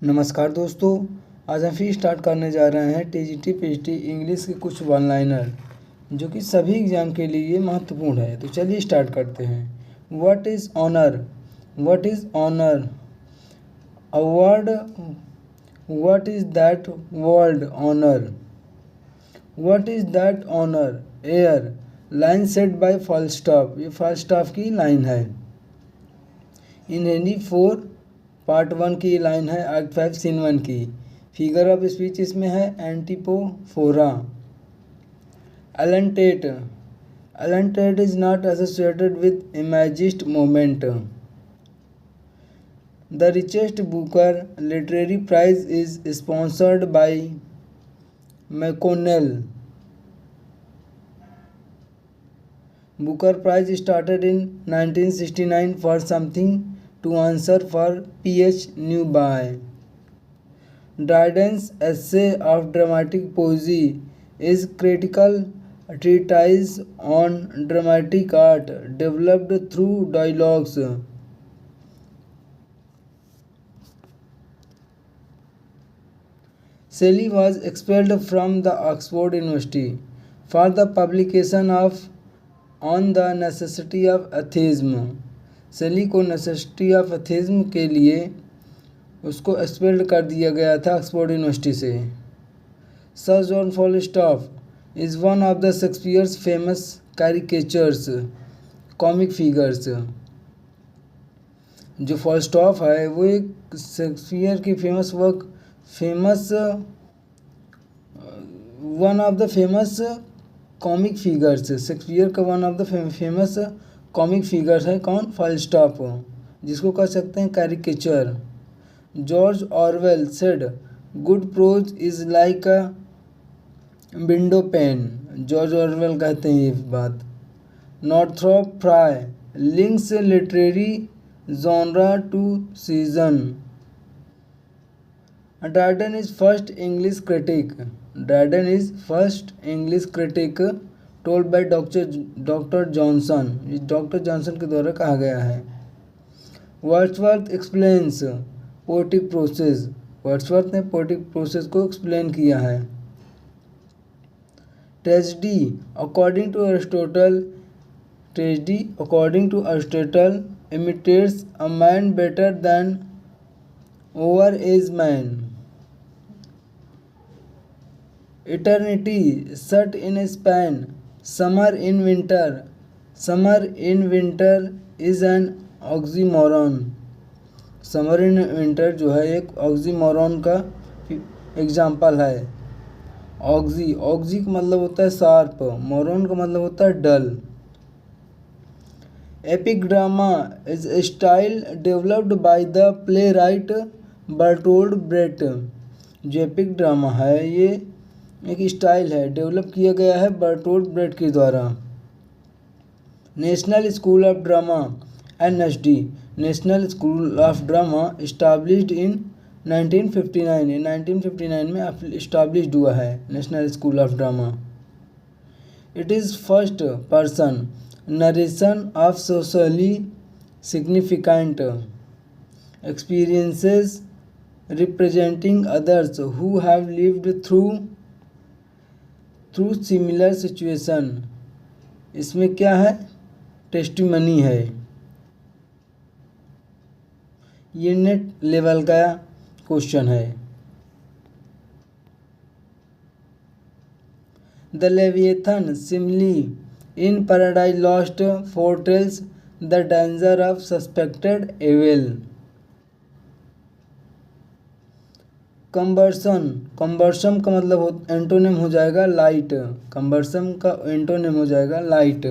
नमस्कार दोस्तों, आज हम फिर स्टार्ट करने जा रहे हैं टीजीटी पीजीटी इंग्लिश के कुछ वन लाइनर जो कि सभी एग्ज़ाम के लिए महत्वपूर्ण है। तो चलिए स्टार्ट करते हैं। What is honour? What is honour? A word. What is that world honour? What is that honour? Air. Line said by Falstaff. ये फॉलस्टॉप की लाइन है। इन हिंदी 4 पार्ट 1 की लाइन है, एक्ट 5 सीन 1 की। फिगर ऑफ स्पीच इसमें है antipophora. Allen Tate is not associated with imagist movement. The richest Booker literary prize is sponsored by McConnell. Booker Prize started in 1969 for something to answer for P.H. Newby. Dryden's essay of dramatic poesy is critical treatise on dramatic art developed through dialogues. Shelley was expelled from the Oxford University for the publication of on the necessity of atheism. सेली को necessity of atheism के लिए उसको expelled कर दिया गया था Oxford University से। Sir John Falstaff is one of the Shakespeare's famous caricatures, comic figures. जो फॉलस्टॉफ है वो एक शेक्सपियर की one of the famous comic figures. Shakespeare का one of the famous comic figures है कौन? फॉलस्टॉप, जिसको कह सकते हैं caricature. George Orwell said good prose is like a window pane. George Orwell कहते हैं ये बात। Northrop Frye links literary genre to season. Dryden is first English critic. Dryden is first English critic told by doctor Johnson. Doctor Johnson के द्वारा कहा गया है। Wordsworth explains poetic process. वर्ड्सवर्थ ने पोएटिक प्रोसेस को एक्सप्लेन किया है। Tragedy according to Aristotle imitates a man better than average man. Eternity set in a span. Summer in winter. Summer in winter is an oxymoron. Summer in winter जो है एक oxymoron का example है। Oxy का मतलब होता है sharp, moron का मतलब होता है dull. Epic drama is a style developed by the playwright Bertolt Brecht. जो एपिक ड्रामा है ये एक स्टाइल है, डेवलप किया गया है बर्टोल्ड ब्रेट के द्वारा। National School of Drama NSD। National School of Drama established in 1959। ये 1959 में इस्टाब्लिश्ड हुआ है National School of Drama. It is first person narration of socially significant experiences representing others who have lived through similar situation. इसमें क्या है? Testimony है। ये NET level का क्वेश्चन है। The Leviathan simile in Paradise Lost foretells the danger of suspected evil. Cumbersome का मतलब antonym हो जाएगा लाइट। कंबर्सन का एंटोनिम हो जाएगा लाइट,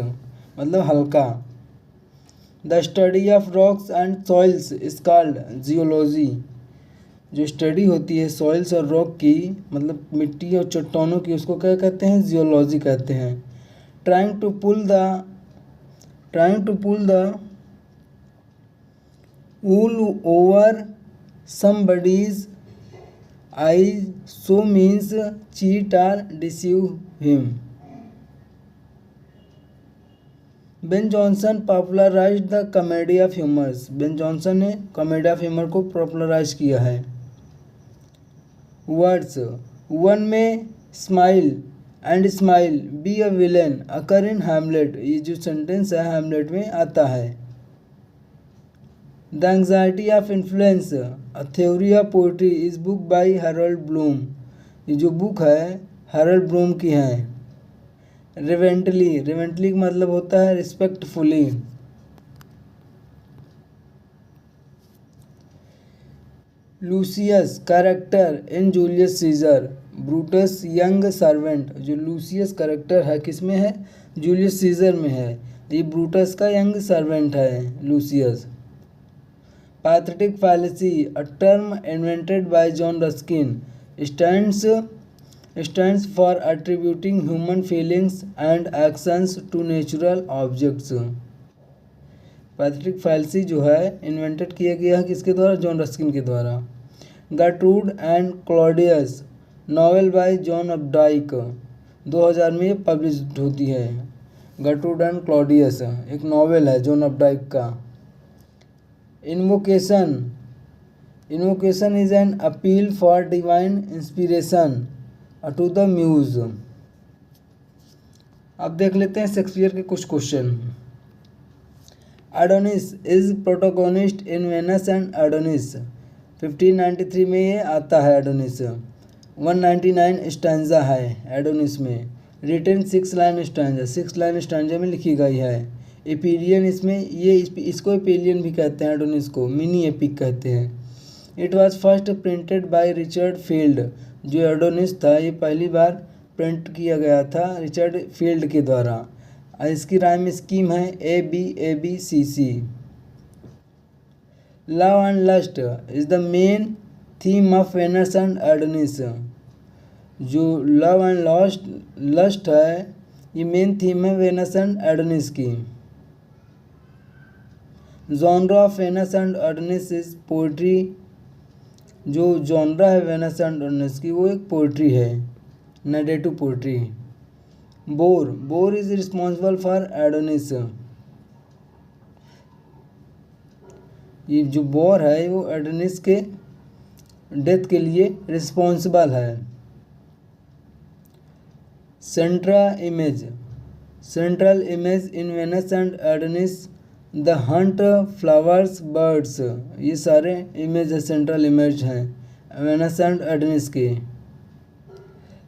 मतलब हल्का। The study of rocks and soils is called geology. जो स्टडी होती है सॉइल्स और रॉक की, मतलब मिट्टी और चट्टानों की, उसको क्या कहते हैं? जियोलॉजी कहते हैं। Trying to pull the wool over somebody's eye so means cheat or deceive him. Ben Jonson popularised the comedy of humours. Ben Jonson ने कॉमेडी ऑफ ह्यूमर को पॉपुलराइज किया है। Words one may smile and smile be a villain occur in Hamlet, ये जो sentence है Hamlet में आता है। The anxiety of influence a theory of poetry is book by Harold Bloom, ये जो बुक है हैरोल्ड ब्लूम की है। रिवेंटली का मतलब होता है respectfully. Lucius character in Julius Caesar, Brutus young servant, जो लूसियस कैरेक्टर है किस में है, जूलियस सीजर में है, ये ब्रूटस का यंग सर्वेंट है Lucius. Pathetic fallacy a term invented by John Ruskin stands for attributing human feelings and actions to natural objects। Pathetic fallacy जो है इन्वेंटेड किया गया है किसके द्वारा, जॉन रस्किन के द्वारा। Gertrude and Claudius novel by John Updike, 2000 में ये पब्लिश होती है। गर्ट्रूड एंड क्लॉडियस एक नॉवेल है जॉन अपडाइक का। Invocation is an appeal for divine inspiration to the muse. अब देख लेते हैं शेक्सपियर के कुछ question. Adonis is protagonist in Venus and Adonis, 1593 में ये आता है एडोनिस। 199 स्टैंजा है एडोनिस में। Written 6 line stanza, 6 line stanza में लिखी गई है। एपीरियन इसमें ये इसको एपीरियन भी कहते हैं, एडोनिस को मिनी एपिक कहते हैं। It was first printed by Richard field, जो एडोनिस था ये पहली बार प्रिंट किया गया था रिचर्ड फील्ड के द्वारा। इसकी राइम स्कीम है ABABCC। Love and lust is the main theme of Venus and Adonis, जो लव एंड लस्ट है ये मेन थीम है वेनस एंड एडोनिस की। Genre of Venus and Adonis is poetry, जो जॉनरा है वेनस एंड एडोनिस की वो एक पोइट्री है, narrative poetry. Boar is responsible for Adonis, ये जो बोर है वो एडोनिस के डेथ के लिए रिस्पॉन्सिबल है। Central image in Venus and Adonis the hunt flowers birds, ये सारे इमेज है सेंट्रल इमेज हैं वेनस एंड एडोनिस के।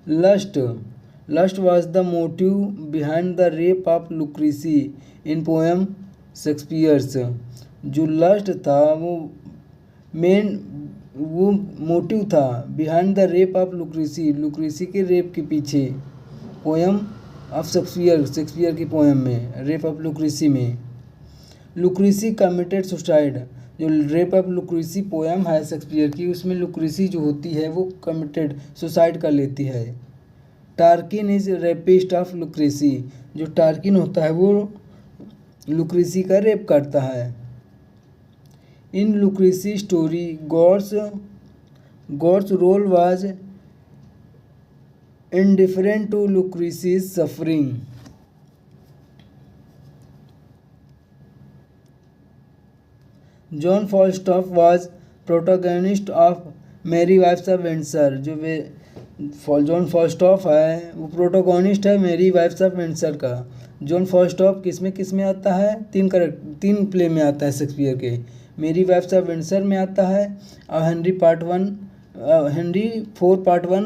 Lust was the motive behind the rape of Lucrece in poem Shakespeare's, जो लस्ट था वो मोटिव था behind the rape of Lucrece के रेप के पीछे पोएम ऑफ शेक्सपियर की पोएम में, रेप ऑफ लुक्रेसी में। लुक्रेसी कमिटेड सुसाइड, जो रेप ऑफ लुक्रेसी पोएम है शेक्सपियर की उसमें लुक्रेसी जो होती है वो कमिटेड सुसाइड कर लेती है। टार्किन इज रेपिस्ट ऑफ लुक्रेसी, जो टार्किन होता है वो लुक्रेसी का रेप करता है। In Lucrece story God's role was indifferent to Lucrece's suffering। John Falstaff was protagonist of Merry Wives of Windsor, जो जॉन फॉल्स्टॉफ है वो प्रोटोगोनिस्ट है मेरी वाइफ्स ऑफ विंडसर का। जॉन फॉल्स्टॉफ किस में आता है, तीन प्ले में आता है शेक्सपियर के, मेरी वाइफ्स ऑफ विंडसर में आता है और हेनरी IV पार्ट 1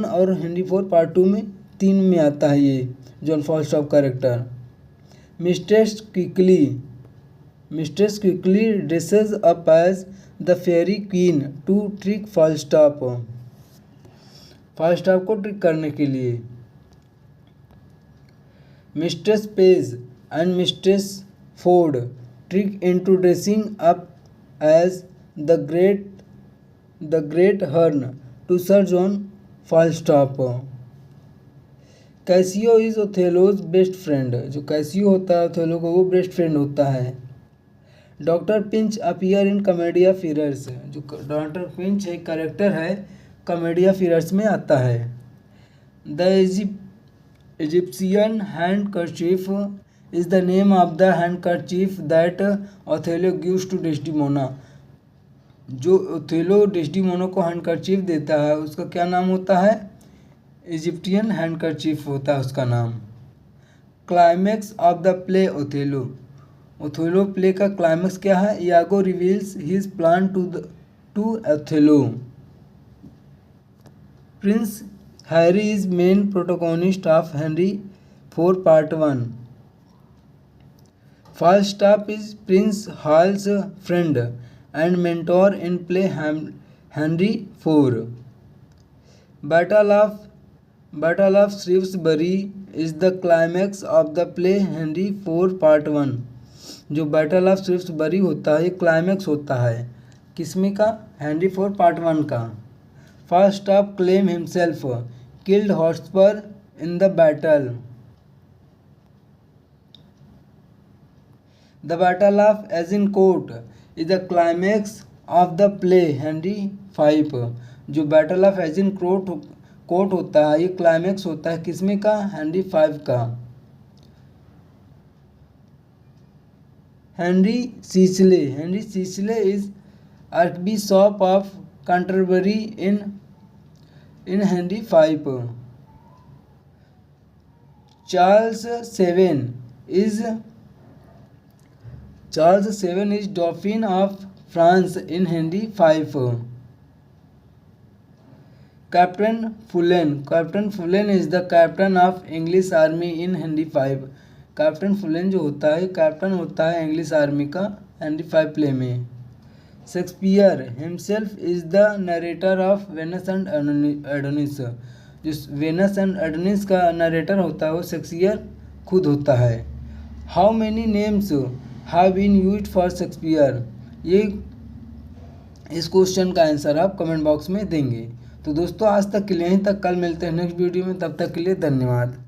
और हेनरी IV पार्ट 2 में 3 में आता है ये John Falstaff character. Mistress Quickly dresses up as the fairy queen to trick Falstaff को ट्रिक करने के लिए। Mistress Page and Mistress Ford trick into dressing up as the great Herne to sir John Falstaff. Cassio is Othello's best friend, जो Cassio होता है Othello को वो best friend होता है। Doctor Pinch appear in comedy of errors, जो doctor pinch एक character है कॉमेडिया फिरर्स में आता है। The Egyptian handkerchief is the name of the handkerchief that Othello gives to Desdemona, जो ओथेलो डेस्डिमोना को हैंडकरचीफ देता है उसका क्या नाम होता है? इजिप्टियन हैंडकरचीफ होता है उसका नाम। Climax of the play Othello. Othello play का क्लाइमैक्स क्या है? Iago reveals his plan to Othello. Prince Harry is main protagonist of Henry 4 part 1। Falstaff is Prince Hal's friend and mentor in play Henry 4। Battle of Shrewsbury is the climax of the play Henry 4 part 1। जो battle of श्रीव्सबरी होता है ये climax होता है किसमें का? Henry 4 part 1 का। Falstaff claim himself killed Hotspur in the battle. The battle of Agincourt is the climax of the play Henry 5। जो बैटल ऑफ एजिनकोर्ट होता है ये क्लाइमैक्स होता है किसमें का? हेनरी 5 का। Henry Chichele is archbishop of Canterbury in Henry 5। Charles seven is Dauphin of France in Henry 5। Captain Fluellen is the captain of English army in Henry 5। Captain Fluellen जो होता है कैप्टन होता है इंग्लिश आर्मी का Henry 5 play में। Shakespeare himself is the narrator of Venus and Adonis. जिस Venus and Adonis का narrator होता है वो शेक्सपियर खुद होता है। How many names have been used for Shakespeare. ये इस क्वेश्चन का आंसर आप कमेंट बॉक्स में देंगे। तो दोस्तों आज तक के लिए यहीं तक, कल मिलते हैं नेक्स्ट वीडियो में, तब तक के लिए धन्यवाद।